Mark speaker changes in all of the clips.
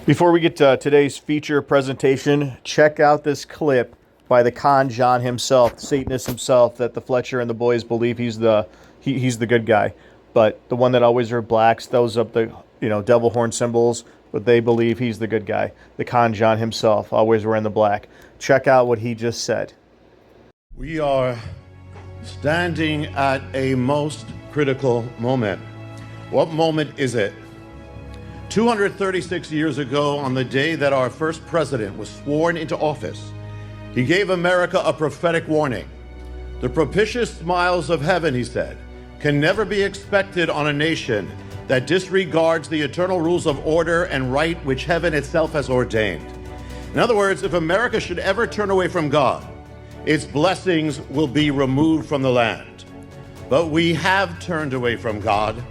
Speaker 1: Before we get to today's feature presentation, check out this clip by the con John himself, Satanist himself, that the Fletcher and the boys believe he's the good guy. But the one that always wears blacks, those up the devil horn symbols, but they believe he's the good guy. The con John himself, always wearing the black. Check out what he just said.
Speaker 2: We are standing at a most critical moment. What moment is it? 236 years ago, on the day that our first president was sworn into office, he gave America a prophetic warning. The propitious smiles of heaven, he said, can never be expected on a nation that disregards the eternal rules of order and right which heaven itself has ordained. In other words, if America should ever turn away from God, its blessings will be removed from the land. But we have turned away from God.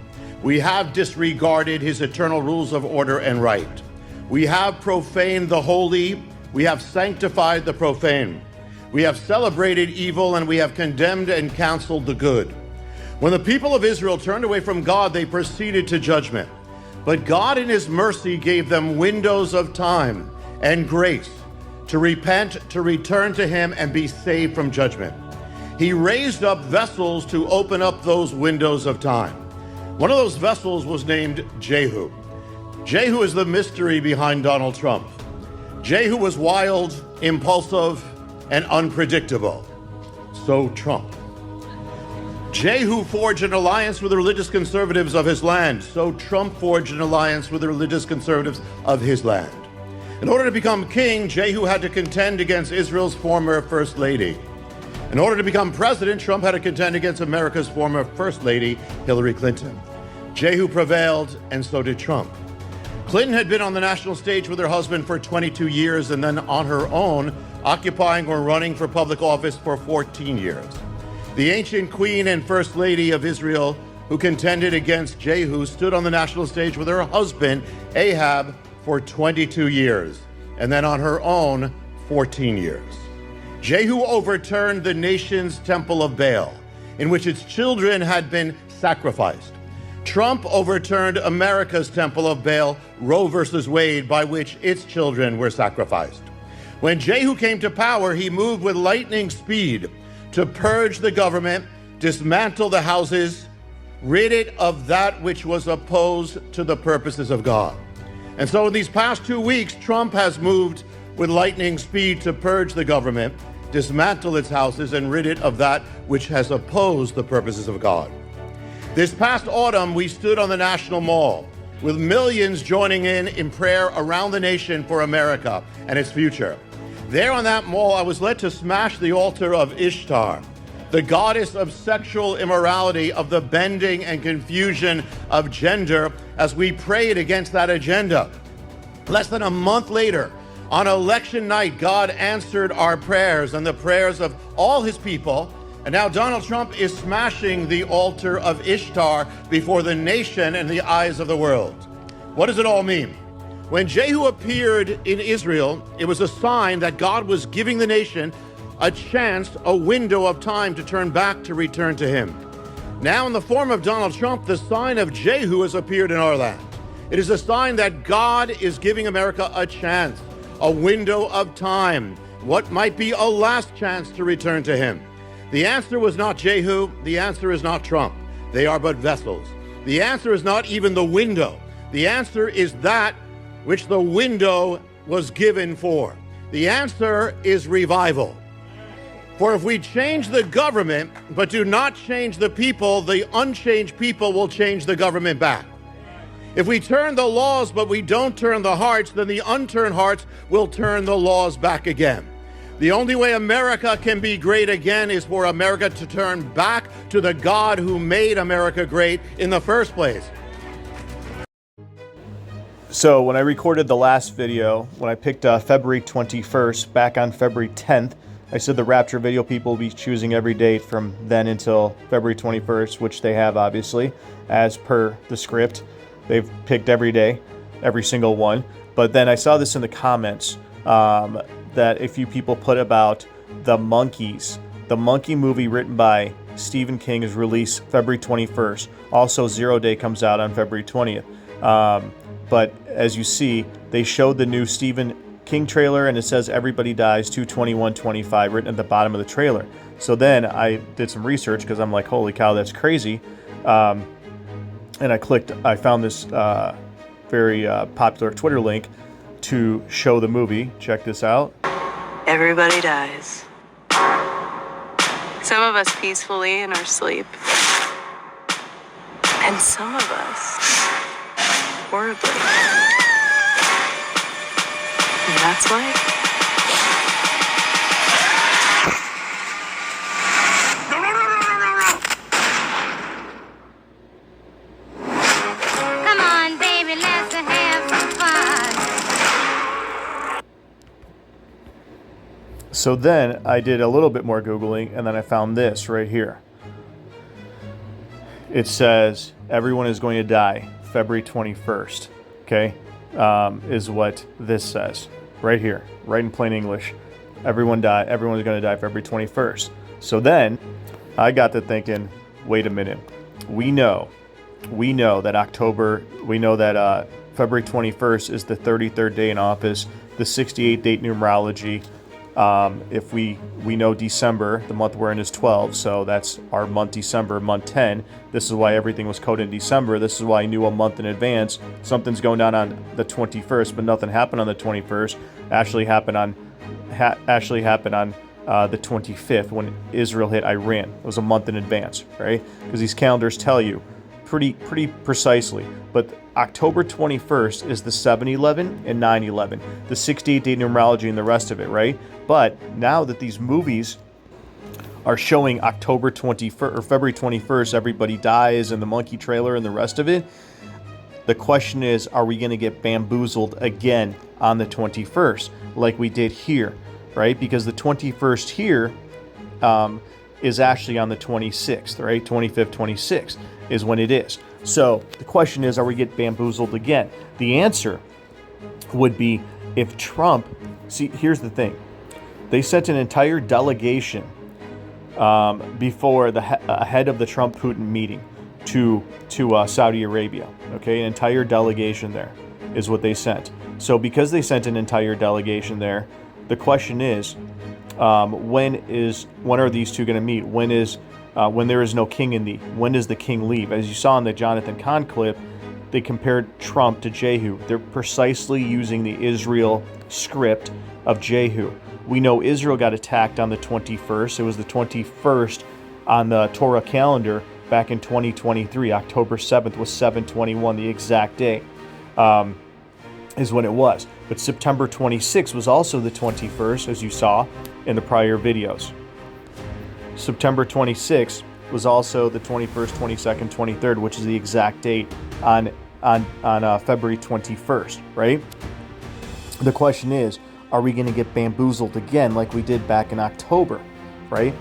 Speaker 2: We have disregarded his eternal rules of order and right. We have profaned the holy. We have sanctified the profane. We have celebrated evil, and we have condemned and counseled the good. When the people of Israel turned away from God, they proceeded to judgment. But God in his mercy gave them windows of time and grace to repent, to return to him, and be saved from judgment. He raised up vessels to open up those windows of time. One of those vessels was named Jehu. Jehu is the mystery behind Donald Trump. Jehu was wild, impulsive, and unpredictable. So Trump. Jehu forged an alliance with the religious conservatives of his land. So Trump forged an alliance with the religious conservatives of his land. In order to become king, Jehu had to contend against Israel's former first lady. In order to become president, Trump had to contend against America's former first lady, Hillary Clinton. Jehu prevailed, and so did Trump. Clinton had been on the national stage with her husband for 22 years and then on her own, occupying or running for public office for 14 years. The ancient queen and first lady of Israel, who contended against Jehu, stood on the national stage with her husband, Ahab, for 22 years, and then on her own, 14 years. Jehu overturned the nation's temple of Baal, in which its children had been sacrificed. Trump overturned America's temple of Baal, Roe versus Wade, by which its children were sacrificed. When Jehu came to power, he moved with lightning speed to purge the government, dismantle the houses, rid it of that which was opposed to the purposes of God. And so in these past 2 weeks, Trump has moved with lightning speed to purge the government, dismantle its houses, and rid it of that which has opposed the purposes of God. This past autumn, we stood on the National Mall with millions joining in prayer around the nation for America and its future. There on that mall, I was led to smash the altar of Ishtar, the goddess of sexual immorality, of the bending and confusion of gender, as we prayed against that agenda. Less than a month later, on election night, God answered our prayers and the prayers of all his people. And now Donald Trump is smashing the altar of Ishtar before the nation and the eyes of the world. What does it all mean? When Jehu appeared in Israel, it was a sign that God was giving the nation a chance, a window of time to turn back, to return to him. Now, in the form of Donald Trump, the sign of Jehu has appeared in our land. It is a sign that God is giving America a chance, a window of time, what might be a last chance to return to him. The answer was not Jehu. The answer is not Trump. They are but vessels. The answer is not even the window. The answer is that which the window was given for. The answer is revival. For if we change the government, but do not change the people, the unchanged people will change the government back. If we turn the laws, but we don't turn the hearts, then the unturned hearts will turn the laws back again. The only way America can be great again is for America to turn back to the God who made America great in the first place.
Speaker 1: So when I recorded the last video, when I picked February 21st, back on February 10th, I said the Rapture video people will be choosing every date from then until February 21st, which they have, obviously, as per the script. They've picked every day, every single one. But then I saw this in the comments that a few people put about The Monkeys. The Monkey movie written by Stephen King is released February 21st. Also, Zero Day comes out on February 20th. But as you see, they showed the new Stephen King trailer, and it says everybody dies 2/21/25 written at the bottom of the trailer. So then I did some research because I'm like, holy cow, that's crazy. And I found this very popular Twitter link to show the movie. Check this out.
Speaker 3: Everybody dies. Some of us peacefully in our sleep. And some of us horribly. And that's life.
Speaker 4: Come on, baby, let's have some fun.
Speaker 1: So then I did a little bit more Googling, and then I found this right here. It says everyone is going to die February 21st, okay, is what this says right here, right in plain English. Everyone's going to die February 21st. So then I got to thinking, wait a minute. We know that February 21st is the 33rd day in office, the 68 date numerology. If we know December, the month we're in is 12, so that's our month December, month 10. This is why everything was coded in December. This is why I knew a month in advance something's going down on the 21st, but nothing happened on the 21st. Actually happened on the 25th when Israel hit Iran. It was a month in advance, right? Because these calendars tell you pretty precisely. But October 21st is the 7/11 and 9/11, the 68 date numerology and the rest of it, right? But now that these movies are showing October 21st or February 21st, everybody dies, and the monkey trailer and the rest of it, the question is, are we going to get bamboozled again on the 21st like we did here, right? Because the 21st here is actually on the 26th, right? 25th, 26th is when it is. So the question is, are we get bamboozled again? The answer would be if Trump, see, here's the thing. They sent an entire delegation before ahead of the Trump-Putin meeting to Saudi Arabia, okay? An entire delegation there is what they sent. So because they sent an entire delegation there, the question is, when are these two going to meet? When there is no king in thee? When does the king leave? As you saw in the Jonathan Kahn clip, they compared Trump to Jehu. They're precisely using the Israel script of Jehu. We know Israel got attacked on the 21st. It was the 21st on the Torah calendar back in 2023. October 7th was 7/21, the exact day is when it was. But September 26th was also the 21st, as you saw in the prior videos. September 26th was also the 21st, 22nd, 23rd, which is the exact date on February 21st, right? The question is, are we going to get bamboozled again like we did back in October, right?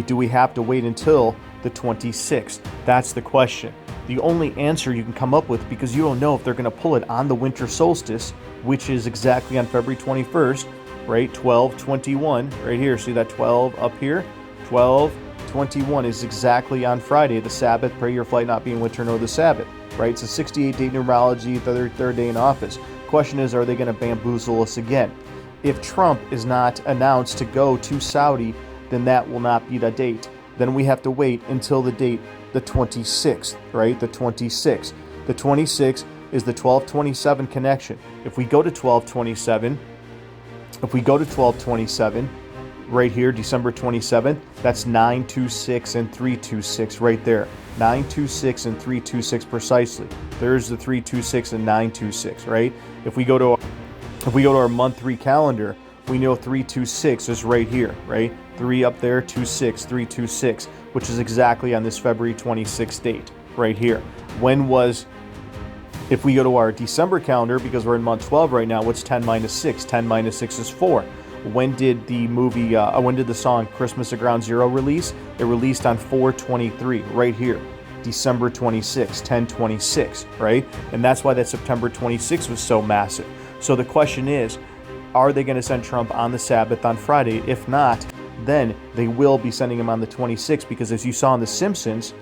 Speaker 1: Do we have to wait until the 26th? That's the question. The only answer you can come up with, because you don't know if they're going to pull it on the winter solstice, which is exactly on February 21st, right? 12/21, right here. See that 12 up here? 12/21 is exactly on Friday, the Sabbath. Pray your flight not be in winter nor the Sabbath, right? It's a 68-day numerology, the third day in office. Question is, are they going to bamboozle us again? If Trump is not announced to go to Saudi, then that will not be the date. Then we have to wait until the date, the 26th, right? The 26th. The 26th is the 12/27 connection. If we go to 12/27, right here, December 27th, that's 9/26 and 3/26 right there. 9/26 and 3/26 precisely. There's the 3/26 and 9/26, right? If we go to our month 3 calendar, we know 3/26 is right here, right? 3 up there, 2/6, 3/26, which is exactly on this February 26th date right here. If we go to our December calendar, because we're in month 12 right now, what's 10 minus 6? 10 minus 6 is 4. When did the song Christmas at Ground Zero release? It released on 4/23, right here. December 26, 10/26, right? And that's why that September 26 was so massive. So the question is, are they going to send Trump on the Sabbath on Friday? If not, then they will be sending him on the 26th, because as you saw in The Simpsons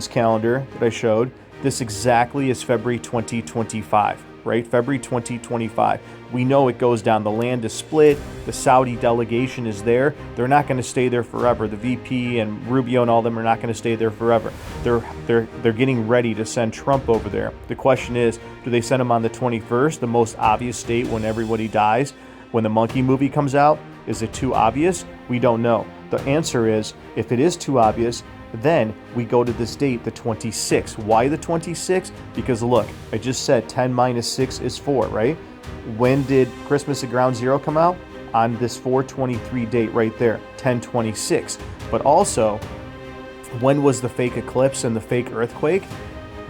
Speaker 1: calendar that I showed, This exactly is February 2025, right? February 2025. We know it goes down. The land is split. The Saudi delegation is there. They're not going to stay there forever. The VP and Rubio and all them are not going to stay there forever. They're getting ready to send Trump over there. The question is, do they send him on the 21st, the most obvious date when everybody dies? When the Monkey movie comes out, is it too obvious? We don't know. The answer is, if it is too obvious, then we go to this date, the 26th. Why the 26th? Because look, I just said 10 minus 6 is 4, right? When did Christmas at Ground Zero come out? On this 423 date right there, 1026. But also, when was the fake eclipse and the fake earthquake?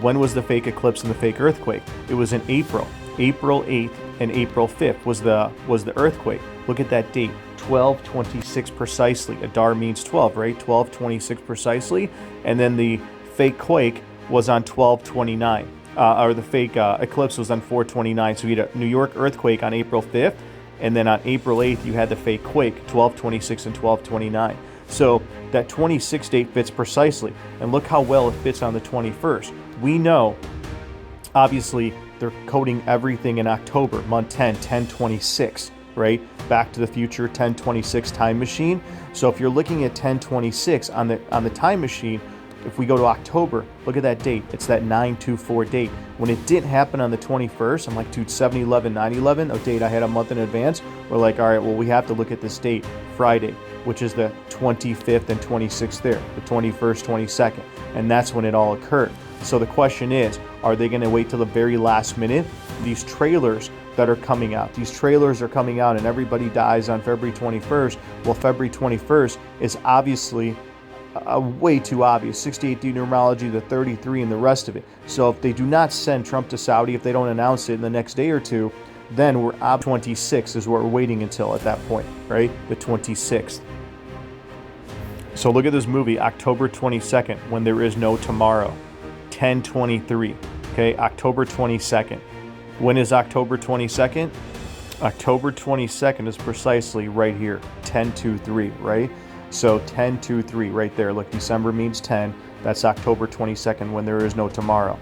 Speaker 1: When was the fake eclipse and the fake earthquake? It was in April. April 8th and April 5th was the earthquake. Look at that date, 1226 precisely. Adar means 12, right? 1226 precisely. And then the fake quake was on 1229, or the fake eclipse was on 429. So you had a New York earthquake on April 5th, and then on April 8th you had the fake quake, 1226 and 1229. So that 26 date fits precisely. And look how well it fits on the 21st. We know, obviously, they're coding everything in October, month 10, 1026, right? Back to the Future, 1026 time machine. So if you're looking at 1026 on the time machine, if we go to October, look at that date. It's that 924 date. When it didn't happen on the 21st, I'm like, dude, 7/11, 9/11, a date I had a month in advance. We're like, all right, well, we have to look at this date, Friday, which is the 25th and 26th there, the 21st, 22nd. And that's when it all occurred. So the question is, are they going to wait till the very last minute? These trailers that are coming out, these trailers are coming out and everybody dies on February 21st. Well, February 21st is obviously way too obvious. 68D numerology, the 33 and the rest of it. So if they do not send Trump to Saudi, if they don't announce it in the next day or two, then we're 26 is what we're waiting until at that point, right? The 26th. So look at this movie, October 22nd, When There Is No Tomorrow. 1023, okay, October 22nd. When is October 22nd? October 22nd is precisely right here, 1023, right? So 1023 right there. Look, December means 10. That's October 22nd, When There Is No Tomorrow.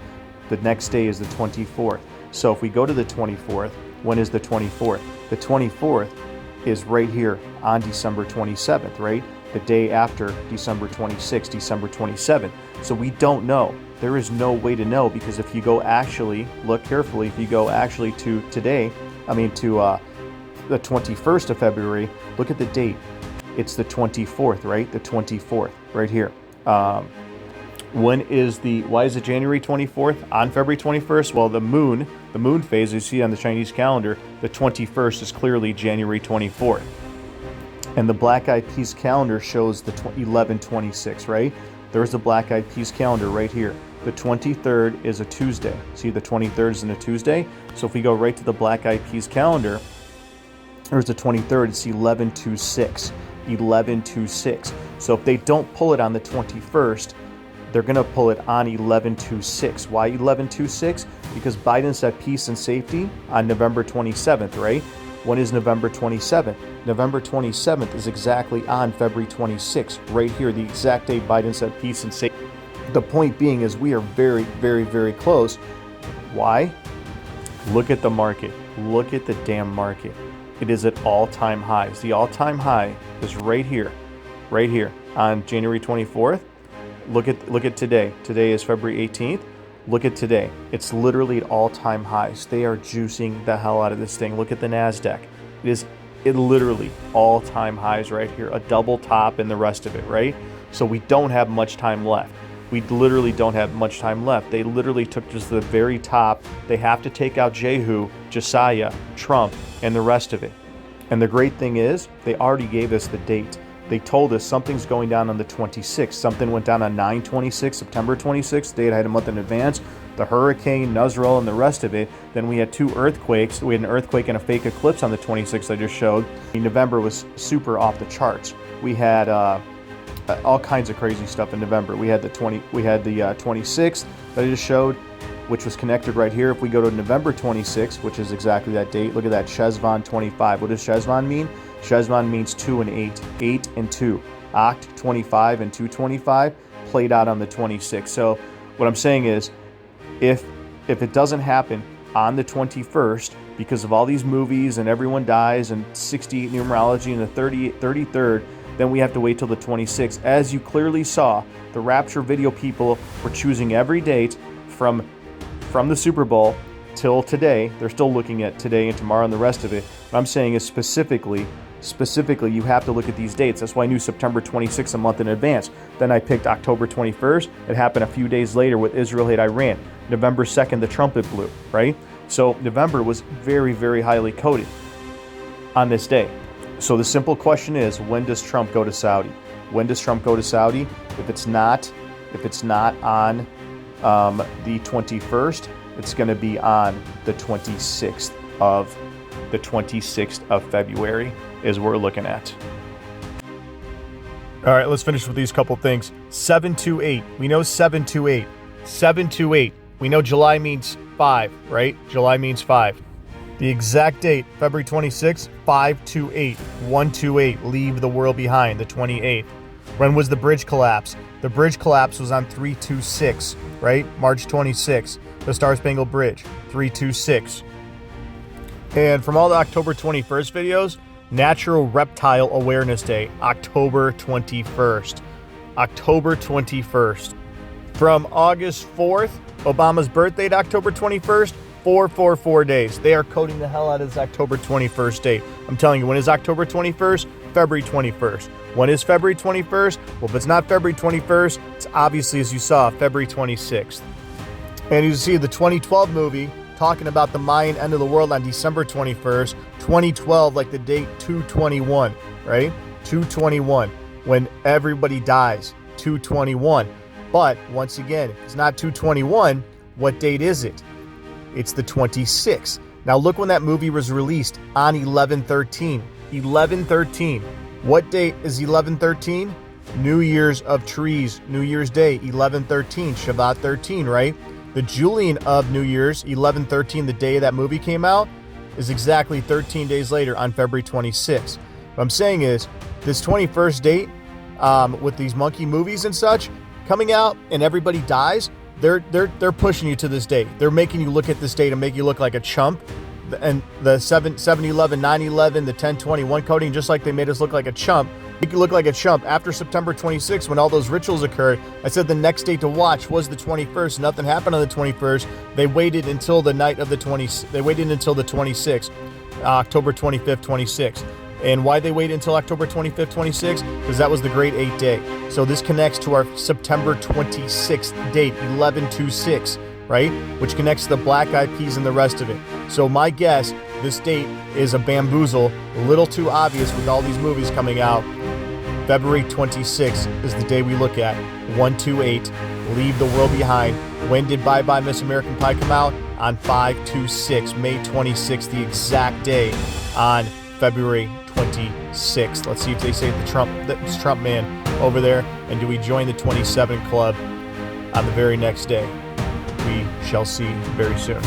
Speaker 1: The next day is the 24th. So if we go to the 24th, when is the 24th? The 24th is right here on December 27th, right? The day after December 26th, December 27th. So we don't know. There is no way to know, because if you go actually, look carefully, if you go actually to today, to the 21st of February, look at the date. It's the 24th, right? The 24th, right here. Why is it January 24th on February 21st? Well, the moon phase you see on the Chinese calendar, the 21st is clearly January 24th. And the Black Eyed Peas calendar shows the 11/26, right? There's the Black Eyed Peas calendar right here. The 23rd is a Tuesday. See, the 23rd is a Tuesday. So if we go right to the Black Eyed Peas calendar, there's the 23rd, it's 11/26. 11/26. So if they don't pull it on the 21st, they're going to pull it on 11/26. Why 11/26? Because Biden said peace and safety on November 27th, right? When is November 27th? November 27th is exactly on February 26th, right here, the exact day Biden said peace and safety. The point being is we are very, very, very close. Why? Look at the market. Look at the damn market. It is at all-time highs. The all-time high is right here on January 24th. Look at today. Today is February 18th. Look at today. It's literally at all-time highs. They are juicing the hell out of this thing. Look at the NASDAQ. It literally all-time highs right here. A double top and the rest of it, right? So we don't have much time left. We literally don't have much time left. They literally took just the very top. They have to take out Jehu, Josiah, Trump, and the rest of it. And the great thing is, they already gave us the date. They told us something's going down on the 26th. Something went down on 9/26, September 26th. They had a month in advance. The hurricane, Nuzral, and the rest of it. Then we had two earthquakes. We had an earthquake and a fake eclipse on the 26th I just showed. November was super off the charts. We had all kinds of crazy stuff in November. We had the 26th that I just showed, which was connected right here. If we go to November 26th, which is exactly that date, look at that, Shezvan 25. What does Shezvan mean? Shezvan means 2 and 8, 8 and 2. Oct 25 and 225 played out on the 26th. So what I'm saying is, if it doesn't happen on the 21st because of all these movies and everyone dies and 68 numerology and the 33rd, then we have to wait till the 26th. As you clearly saw, the Rapture video people were choosing every date from the Super Bowl till today. They're still looking at today and tomorrow and the rest of it. What I'm saying is specifically, you have to look at these dates. That's why I knew September 26th a month in advance. Then I picked October 21st. It happened a few days later with Israel hit Iran. November 2nd, the trumpet blew, right? So November was very, very highly coded on this day. So the simple question is, when does Trump go to Saudi? When does Trump go to Saudi? If it's not on the 21st, it's going to be on the 26th of February is what we're looking at. All right, let's finish with these couple things. 728. We know 728. 728. We know July means 5, right? July means 5. The exact date, February 26th, 528. 128. Leave the world behind, the 28th. When was the bridge collapse? The bridge collapse was on 326, right? March 26th. The Star Spangled Bridge, 326. And from all the October 21st videos, Natural Reptile Awareness Day, October 21st. October 21st. From August 4th, Obama's birthday to October 21st, 444 days. They are coding the hell out of this October 21st date. I'm telling you, when is October 21st? February 21st. When is February 21st? Well, if it's not February 21st, it's obviously, as you saw, February 26th. And you see the 2012 movie talking about the Mayan end of the world on December 21st, 2012, like the date 221, right? 221, when everybody dies, 221. But once again, if it's not 221, what date is it? It's the 26th. Now look when that movie was released, on 11/13. 11/13. What date is 11/13? New Year's of Trees, New Year's Day, 11/13, Shabbat 13, right? The Julian of New Year's, 11/13, the day that movie came out, is exactly 13 days later on February 26th. What I'm saying is, this 21st date, with these monkey movies and such, coming out and everybody dies, they're pushing you to this date. They're making you look at this date and make you look like a chump. And the 7/11, 9/11, the 10/21 coding, just like they made us look like a chump, make you look like a chump. After September 26th, when all those rituals occurred, I said the next date to watch was the 21st. Nothing happened on the 21st. They waited until the night of the 20th. They waited until the 26th, October 25th, 26th. And why they waited until October 25th, 26th? Because that was the Great 8 Day. So this connects to our September 26th date, 11/26, right? Which connects to the Black Eyed Peas and the rest of it. So my guess, this date is a bamboozle, a little too obvious with all these movies coming out. February 26th is the day we look at. 128, Leave the World Behind. When did Bye Bye Miss American Pie come out? On 5/26, May 26th, the exact day on February 26th. Let's see if they say the Trump man over there. And do we join the 27 Club on the very next day? We shall see very soon.